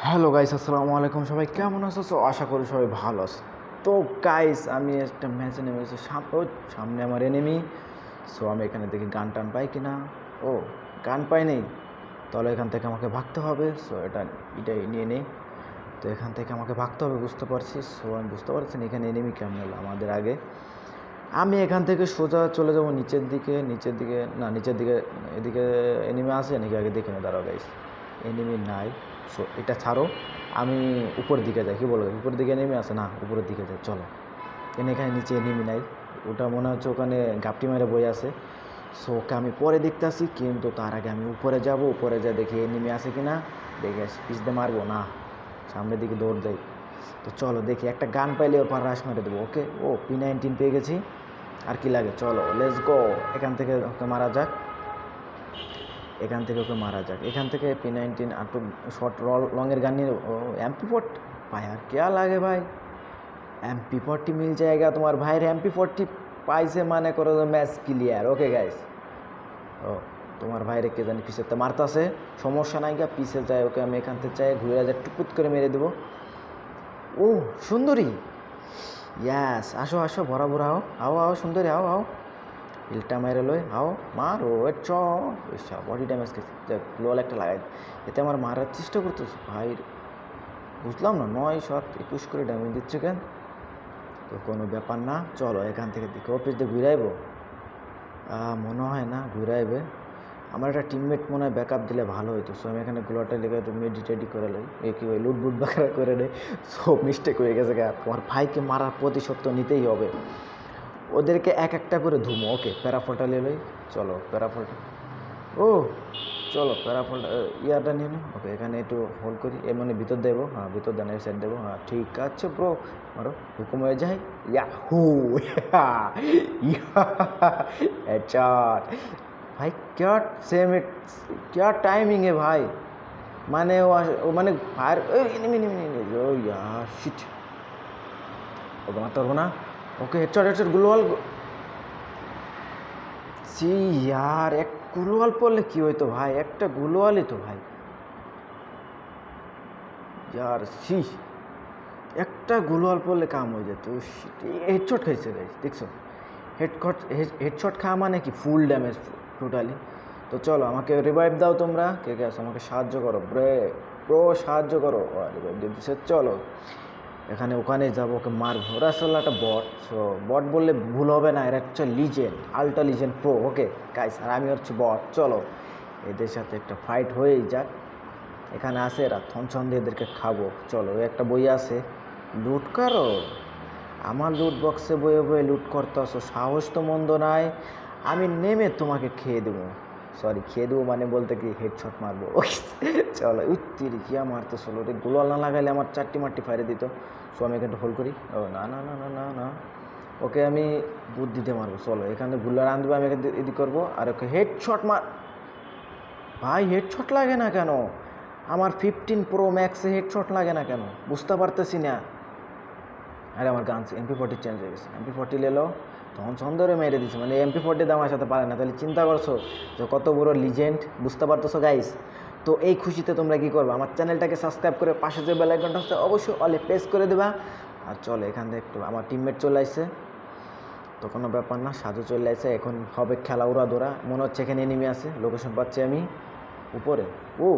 Hello guys, আসসালামু আলাইকুম। সবাই কেমন আছো? আশা করি সবাই ভালো আছো। তো গাইস, আমি একটা ম্যাচে নেমেছি। সামনে আমার এনিমি। আমি এখানে দেখি গান টান পাই কিনা। ও, গান পাই নেই, তাহলে এখান থেকে আমাকে ভাগতে হবে। এটাই নিয়ে নেই। তো এখান থেকে আমাকে ভাগতে হবে, বুঝতে পারছি। আমি বুঝতে পারছি না এখানে এনিমি কেমন হলো আমাদের আগে। আমি এখান থেকে সোজা চলে যাব নিচের দিকে। এদিকে এনিমি আছে নাকি আগে দেখে না, দাঁড়াও গাইস। এনিমি নাই। এটা ছাড়ো, আমি উপর দিকে যাই। কি বলবো, উপরের দিকে এনিমি আছে না, উপরের দিকে যাই চলো। এখানে নিচে এনিমি নাই। ওটা মনে হচ্ছে ওখানে গাপটি মেরে বই আছে। ওকে আমি পরে দেখতে আসি, কিন্তু তার আগে আমি উপরে যাব। উপরে যা দেখি এনিমি আছে কি না, দেখে পিছ দিয়ে মারবো না, সামনের দিকে দৌড় দেয়। তো চলো দেখি, একটা গান পাইলে ওর পর রাশ মেরে দেবো। ওকে, ও P19 পেয়ে গেছি। আর কি লাগে, চলো লেটস গো। এখান থেকে ওকে মারা যাক। এখান থেকে P19 আর তো শর্ট লংয়ের গান নিয়ে ও MP40 ভাই, আর क्या লাগে ভাই। MP40 মিল जाएगा তোমার ভাইয়ের। MP40 পাইছে মানে করো ম্যাচ ক্লিয়ার। ওকে গাইস, ও তোমার ভাইরে কে জানি পিছের তো মারতাছে। সমস্যা নাই গা, পিছে যায়। ওকে আমি এখান থেকে চাই ঘুরে যা, টুকুত করে মেরে দেবো। ও সুন্দরী, ইয়াস, আসো আসো, ভরা ভরা আও আও আও সুন্দরী, আও আও। হিলটা মেরে লই, আও মারো চ। বডি ড্যামেজ খেয়েছে, গ্লোয়াল একটা লাগাই। এতে আমার মারার চেষ্টা করতেছে ভাই। বুঝলাম না, 9, 7, 21 করে ড্যামেজ দিচ্ছে কেন। তো কোনো ব্যাপার না, চলো এখান থেকে দিকে অফিস দিয়ে ঘুরাইবো। মনে হয় না ঘুরাইবে। আমার একটা টিমমেট মনে হয় ব্যাকআপ দিলে ভালো হতো। আমি এখানে গ্লোয়ালটা লেগে একটু মেডিটেডি করে লই, কি ওই লুটবুট বাকারা করে নেই। মিস্টেক হয়ে গেছে গা। তোমার ভাইকে মারার প্রতিশোধ তো নিতেই হবে। ওদেরকে এক একটা করে ধুমো। ওকে, প্যারাফলটা নিয়ে লই। চলো প্যারাফলটা, ও চলো প্যারাফলটা ইয়ারটা নিয়ে নিই। ওকে, এখানে একটু হোল্ড করি, মানে ভিতর দেবো। হ্যাঁ ভিতর দেন, এই সাইড দেবো। হ্যাঁ ঠিক আছে ব্রো, মারো। হুকুম হয়ে যায়। ইয়াহু হেডশট ভাই। क्या सेम इट, क्या टाइमिंग है भाई। মানে ও মানে ফায়ার, এনিমি এনিমি এনিমি, ও ইয়ার শিট। ওকে মারতে পারবো না। ওকে হেডশট গ্লোয়াল। সি ইয়ার, এক গ্লোয়াল পড়লে কি হইতো ভাই, একটা গ্লোয়ালই তো ভাই। ইয়ার সি, একটা গ্লোয়াল পড়লে কাম হয়ে যেত। হেডশট খাইছে গাইস, দেখছো। হেডশট খাওয়া মানে কি ফুল ড্যামেজ টোটালি। তো চলো আমাকে রিভাইভ দাও তোমরা, কে কে আছো আমাকে সাহায্য করো। ব্রো সাহায্য করো। রিভাইভ দিয়ে দিচ্ছে। চলো এখানে ওখানে যাবো, ওকে মারবো। ওরা আসলে একটা বট। বট বললে ভুল হবে না, এরা হচ্ছে legend, ultra legend pro. Okay guys, আর আমি হচ্ছে বট। চলো এদের সাথে একটা ফাইট হয়েই যাক। এখানে আসে এরা, থনছন দিয়ে এদেরকে খাবো। চলো একটা বই আছে, লুট করো। আমার লুট বক্সে বয়ে বয়ে লুট করতে আসো, সাহস তো মন্দ নাই। আমি নেমে তোমাকে খেয়ে দেবো। খেয়ে দেবো মানে বলতে কি, হেডশট মারবো। চলো উত্তিরি কিয়া মারতে চলো রে। গোলাল না লাগাইলে আমার চারটি মারটি ফাইরে দিত। আমি এখানটা হোল্ড করি। ও না না না না না না, ওকে আমি বুদ্ধি দিয়ে মারবো। চলো এখানে গুলার আনবো, আমি এদিক করবো। আর ওকে হেডশট মার। ভাই হেডশট লাগে না কেন আমার 15 প্রো ম্যাক্সে, হেডশট লাগে না কেন বুঝতে পারতেছি না। আরে আমার গান MP40 চেঞ্জ হয়ে গেছে। MP40 লেলো, তখন সন্দেহে মেরে দিচ্ছে। মানে MP40 দিয়ে আমার সাথে পারে না, তাহলে চিন্তা করছো যে কত বড় লিজেন্ড, বুঝতে পারতেছো গাইস। তো এই খুশিতে তোমরা কী করবে, আমার চ্যানেলটাকে সাবস্ক্রাইব করে পাশে যে বেল আইকনটা আছে অবশ্যই অলে প্রেস করে দেবা। আর চলো এখান থেকে একটু, আমার টিমমেট চলে আসছে, তো কোনো ব্যাপার না। সাজু চলে আসছে, এখন হবে খেলা উড়া দৌড়া। মনে হচ্ছে এখানে এনিমি আছে, লোকেশন পাচ্ছি আমি উপরে। ও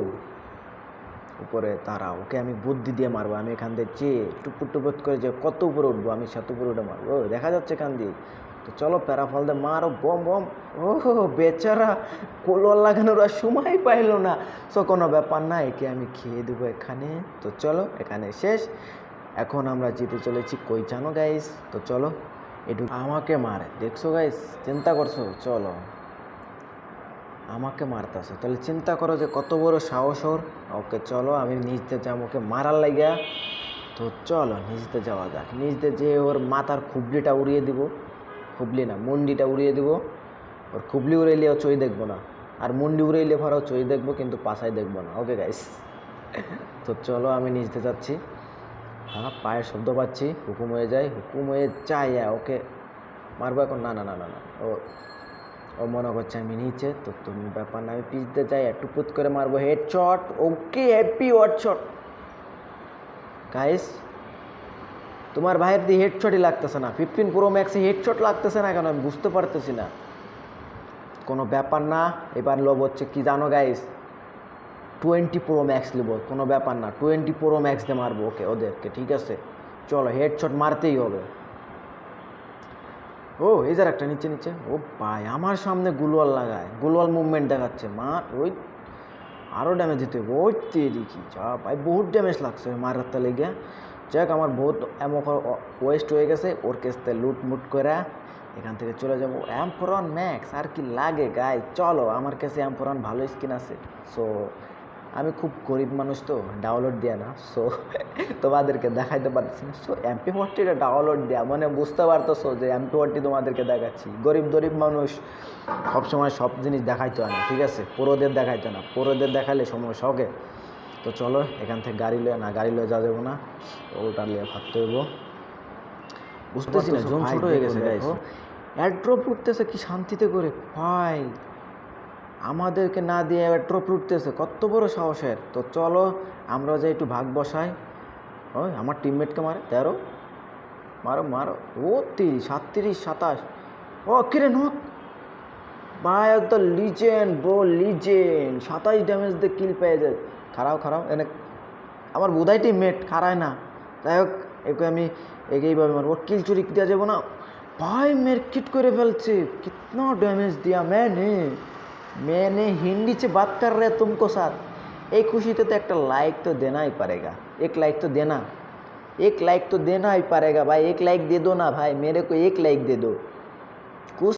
উপরে তারা, ওকে আমি বুদ্ধি দিয়ে মারবো। আমি এখান থেকে চেয়ে টুপুর টুপুর করে যে কত উপরে উঠবো, আমি সাত উপরে উঠে মারবো। ও দেখা যাচ্ছে এখান দিয়ে। তো চলো প্যারাফল দিয়ে মারো, বম বম। ও বেচারা, কোলর লাগানোর আর সময় পাইলো না। কোনো ব্যাপার না, একে আমি খেয়ে দেবো এখানে। তো চলো এখানে শেষ। এখন আমরা জিতে চলেছি, কই জানো গাইস। তো চলো একটু আমাকে মারে, দেখছো গাইস, চিন্তা করছো। চলো আমাকে মারতেছে, তাহলে চিন্তা করো যে কত বড় সাহস ওর। ওকে চলো আমি নিচতে যাবো ওকে মারার লাগিয়া। তো চলো নিচতে যাওয়া যাক। নিচতে যেয়ে ওর মাথার খুবলিটা উড়িয়ে দিব। খুবলি না, মুন্ডিটা উড়িয়ে দিব। ওর খুবলি উড়াইলে চই দেখবো না, আর মুন্ডি উড়াইলে ভাড়াও চই দেখবো, কিন্তু পাশায় দেখবো না। ওকে গাইস, তো চলো আমি নিচতে যাচ্ছি। হ্যাঁ পায়ের শব্দ পাচ্ছি, হুকুম হয়ে যায়, হুকুম হয়ে চাই। ওকে মারবো এখন। না না না না না, ও মনে করছে আমি নিচে। তো তুমি ব্যাপার না, আমি পিছতে যাই, একটু পুত করে মারবো। হেডশট, ওকে হ্যাপি হেডশট। গাইস তোমার ভাইয়ের দিয়ে হেডশটই লাগতেছে না, 15 প্রো ম্যাক্সে হেডশট লাগতেছে না কেন আমি বুঝতে পারতেছি না। কোনো ব্যাপার না, এবার লোভ হচ্ছে কি জানো গাইস, 20 প্রো ম্যাক্স নেবো, কোনো ব্যাপার না, 20 প্রো ম্যাক্স দিয়ে মারবো ওকে ওদেরকে, ঠিক আছে চলো হেডশট মারতেই হবে। ও এই যার একটা নিচে নিচে, ও ভাই আমার সামনে গুলওয়াল লাগায়, গুলওয়াল মুভমেন্ট দেখাচ্ছে, মার ওই আরও ড্যামেজ দিতে হবে, ওই তেরি কি যা ভাই বহুত ড্যামেজ লাগছে মারাতে লেগে। যাক আমার বহুত এমন ওয়েস্ট হয়ে গেছে, ওর কেসতে লুটমুট করে এখান থেকে চলে যাবো। এম্পরন ম্যাক্স আর কি লাগে গাই, চলো আমার কাছে এম্পরন ভালো স্কিন আছে। সো আমি খুব গরিব মানুষ তো ডাউনলোড দেয়া না, সো তোমাদেরকে দেখাইতে পারতেছি না। সো MP40টা ডাউনলোড দেয়া মানে বুঝতে পারতেছো যে MP40 তোমাদেরকে দেখাচ্ছি। গরিব মানুষ সবসময় সব জিনিস দেখাইতে হয় না, ঠিক আছে, পুরোদের দেখাইতে না, পুরোদের দেখাইলে সমস্যা ওকে। তো চলো এখান থেকে গাড়ি লয়ে যা যাবো না, ওটা নিয়ে ভাবতে হইব। বুঝতেছি না, জোন ছোট হয়ে গেছে গাইস। এয়ারড্রপ উঠতেছে কি শান্তিতে করে ভাই, আমাদেরকে না দিয়ে এয়ারড্রপ উঠতেছে, কত বড় সাহসের। তো চলো আমরা যে একটু ভাগ বসাই। ওই আমার টিমমেটকে মারে 13, মারো মারো, ও 30 37 27, ও কিরে নক ভাই, একদম লিজেন্ড ব্রো, লিজেন্ড 27 ড্যামেজ দিয়ে কিল পেয়ে যায়। খারাপ এনে আমার বোধাই টিমমেট খারায় না, যাই হোক একে আমি এইভাবে মারবো, কিল চুরি দেওয়া যাবো না ভাই, মেরকিট করে ফেলছে, কিतना डैमेज दिया मैंने हिंदी से बात कर रहे तुमको साथ। एक खुशी तो एक लाइक तो देना ही पड़ेगा, एक लाइक तो देना ही पड़ेगा भाई, एक लाइक दे दो ना भाई, मेरे को एक लाइक दे दो। कुछ